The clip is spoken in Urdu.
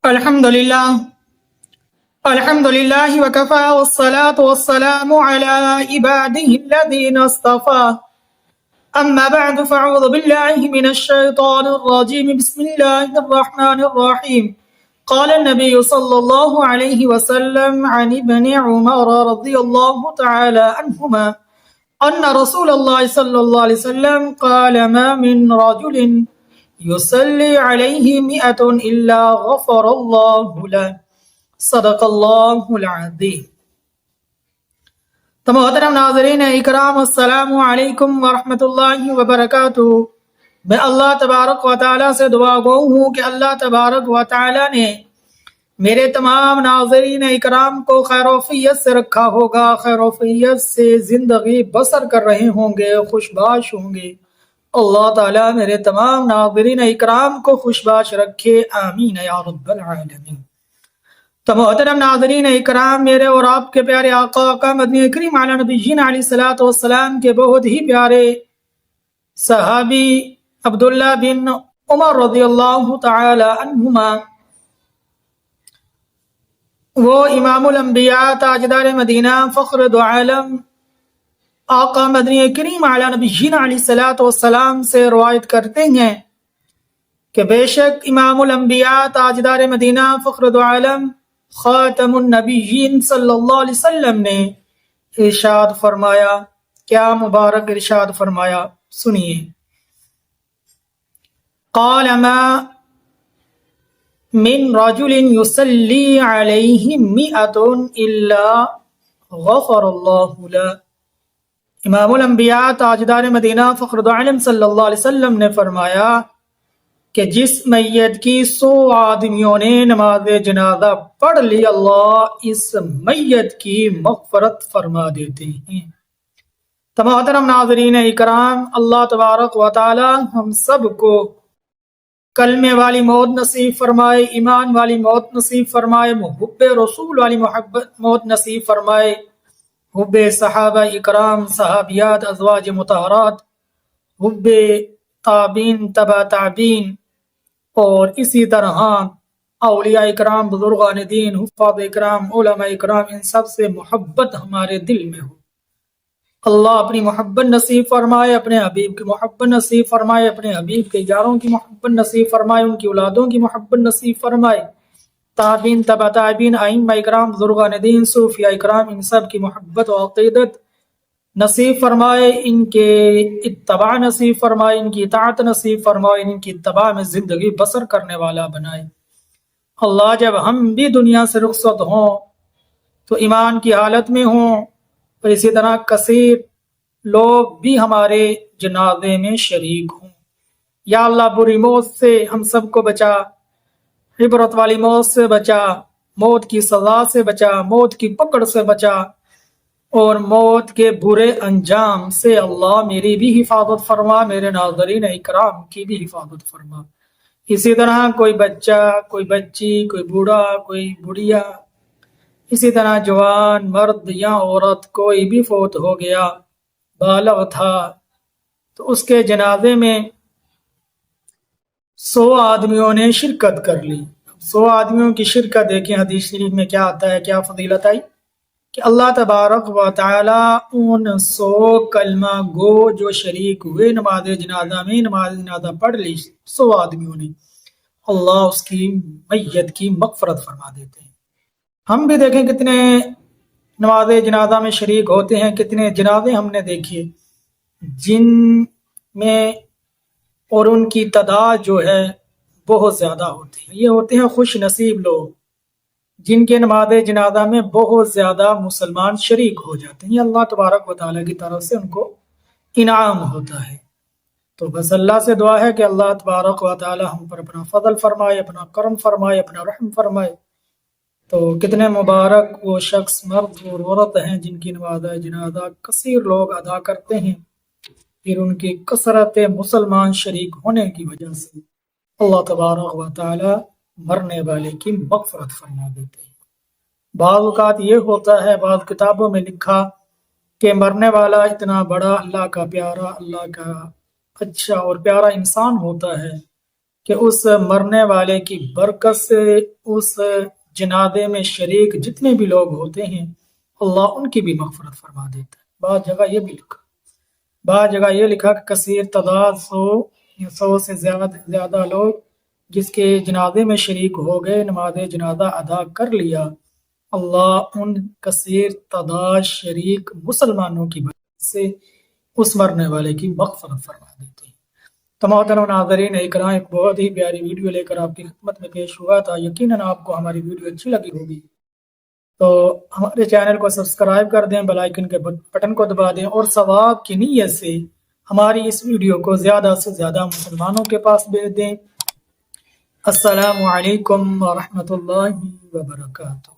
الحمد لله وكفى والصلاة والسلام على عباده الذين اصطفى أما بعد فأعوذ بالله من الشيطان الرجيم بسم الله الرحمن الرحيم قال النبي صلى الله عليه وسلم عن ابن عمر رضي الله تعالى عنهما أن رسول الله صلى الله عليه وسلم قال ما من رجل يصلي عليه 100 إلا غفر الله له صدق اللہ العظیم۔ تو محترم ناظرین اکرام، السلام علیکم ورحمۃ اللہ وبرکاتہ۔ میں اللہ تبارک و تعالیٰ سے دعا گو ہوں کہ اللہ تبارک و تعالیٰ نے میرے تمام ناظرین اکرام کو خیر و عافیت سے رکھا ہوگا، خیر و عافیت سے زندگی بسر کر رہے ہوں گے، خوش باش ہوں گے۔ اللہ تعالیٰ میرے تمام ناظرین اکرام کو خوش باش رکھے، آمین یا رب العالمین۔ تو محترم ناظرین اکرام، میرے اور آپ کے پیارے آقا کا مدنی کریم علی نبینا علیہ الصلوۃ والسلام کے بہت ہی پیارے صحابی عبداللہ بن عمر رضی اللہ تعالی عنہما، وہ امام الانبیاء تاجدار مدینہ فخر دو عالم آقا مدنی کریم علی نبینا علیہ الصلوۃ والسلام سے روایت کرتے ہیں کہ بے شک امام الانبیاء تاجدار مدینہ فخر دو عالم خاتم النبیین صلی اللہ علیہ وسلم نے ارشاد فرمایا، کیا مبارک ارشاد فرمایا، سنیے۔ قال ما من رجل يصلي عليه 100 إلا غفر الله له۔ امام الانبیاء تاجدار مدینہ فخر دو عالم صلی اللہ علیہ وسلم نے فرمایا کہ جس میت کی 100 آدمیوں نے نماز جنازہ پڑھ لی، اللہ اس میت کی مغفرت فرما دیتے ہیں۔ تو محترم ناظرین اکرام، اللہ تبارک و تعالی ہم سب کو کلمے والی موت نصیب فرمائے، ایمان والی موت نصیب فرمائے، محب رسول والی موت نصیب فرمائے، حب صحابہ اکرام، صحابیات، ازواج مطہرات، حب تابعین، تبع تابعین، اور اسی طرح اولیاء اکرام، بزرگان دین، حفاظ اکرام، علماء اکرام، ان سب سے محبت ہمارے دل میں ہو۔ اللہ اپنی محبت نصیب فرمائے، اپنے حبیب کی محبت نصیب فرمائے، اپنے حبیب کے یاروں کی محبت نصیب فرمائے، ان کی اولادوں کی محبت نصیب فرمائے، تابعین، تبع تابعین، ائمہ اکرام، بزرگان دین، صوفیاء اکرام، ان سب کی محبت و عقیدت نصیب فرمائے، ان کے اتباع نصیب فرمائے، ان کی اطاعت نصیب فرمائے، ان کی اتباع میں زندگی بسر کرنے والا بنائے۔ اللہ جب ہم بھی دنیا سے رخصت ہوں تو ایمان کی حالت میں ہوں، اور اسی طرح کثیر لوگ بھی ہمارے جنازے میں شریک ہوں۔ یا اللہ بری موت سے ہم سب کو بچا، عبرت والی موت سے بچا، موت کی سزا سے بچا، موت کی پکڑ سے بچا، اور موت کے برے انجام سے اللہ میری بھی حفاظت فرما، میرے ناظرین اکرام کی بھی حفاظت فرما۔ اسی طرح کوئی بچہ، کوئی بچی، کوئی بوڑھا، کوئی بڑھیا، اسی طرح جوان، مرد یا عورت، کوئی بھی فوت ہو گیا، بالغ تھا، تو اس کے جنازے میں 100 آدمیوں نے شرکت کر لی۔ 100 آدمیوں کی شرکت دیکھیں حدیث شریف میں کیا آتا ہے، کیا فضیلت آئی کہ اللہ تبارک و تعالی ان 100 کلمہ گو جو شریک ہوئے نماز جنازہ میں، نماز جنازہ پڑھ لی 100 آدمیوں نے، اللہ اس کی میت کی مغفرت فرما دیتے ہیں۔ ہم بھی دیکھیں کتنے نماز جنازہ میں شریک ہوتے ہیں، کتنے جنازے ہم نے دیکھے جن میں، اور ان کی تعداد جو ہے بہت زیادہ ہوتی ہے۔ یہ ہوتے ہیں خوش نصیب لوگ جن کے نماز جنازہ میں بہت زیادہ مسلمان شریک ہو جاتے ہیں، یہ اللہ تبارک و تعالیٰ کی طرف سے ان کو انعام ہوتا ہے۔ تو بس اللہ سے دعا ہے کہ اللہ تبارک و تعالیٰ ہم پر اپنا فضل فرمائے، اپنا کرم فرمائے، اپنا رحم فرمائے۔ تو کتنے مبارک وہ شخص، مرد اور عورت ہیں جن کی نماز جنازہ کثیر لوگ ادا کرتے ہیں، پھر ان کی کثرت مسلمان شریک ہونے کی وجہ سے اللہ تبارک و تعالیٰ مرنے والے کی مغفرت فرما دیتے ہیں۔ بعض اوقات یہ ہوتا ہے، بعض کتابوں میں لکھا کہ مرنے والا اتنا بڑا اللہ کا پیارا، اللہ کا اچھا اور پیارا انسان ہوتا ہے کہ اس مرنے والے کی برکت سے اس جنازے میں شریک جتنے بھی لوگ ہوتے ہیں اللہ ان کی بھی مغفرت فرما دیتا ہے۔ بعض جگہ یہ بھی لکھا، بعض جگہ یہ لکھا کہ کثیر تعداد 100 سے زیادہ لوگ جس کے جنازے میں شریک ہو گئے، نماز جنازہ ادا کر لیا، اللہ ان کثیر تعداد شریک مسلمانوں کی برکت سے اس مرنے والے کی مغفرت فرما دیتے ہیں۔ تو محترم ناظرین اکرام، ایک بہت ہی پیاری ویڈیو لے کر آپ کی خدمت میں پیش ہوا تھا۔ یقیناً آپ کو ہماری ویڈیو اچھی لگی ہوگی، تو ہمارے چینل کو سبسکرائب کر دیں، بیل آئیکن کے بٹن کو دبا دیں، اور ثواب کی نیت سے ہماری اس ویڈیو کو زیادہ سے زیادہ مسلمانوں کے پاس بھیج دیں۔ السلام علیکم ورحمۃ اللہ وبرکاتہ۔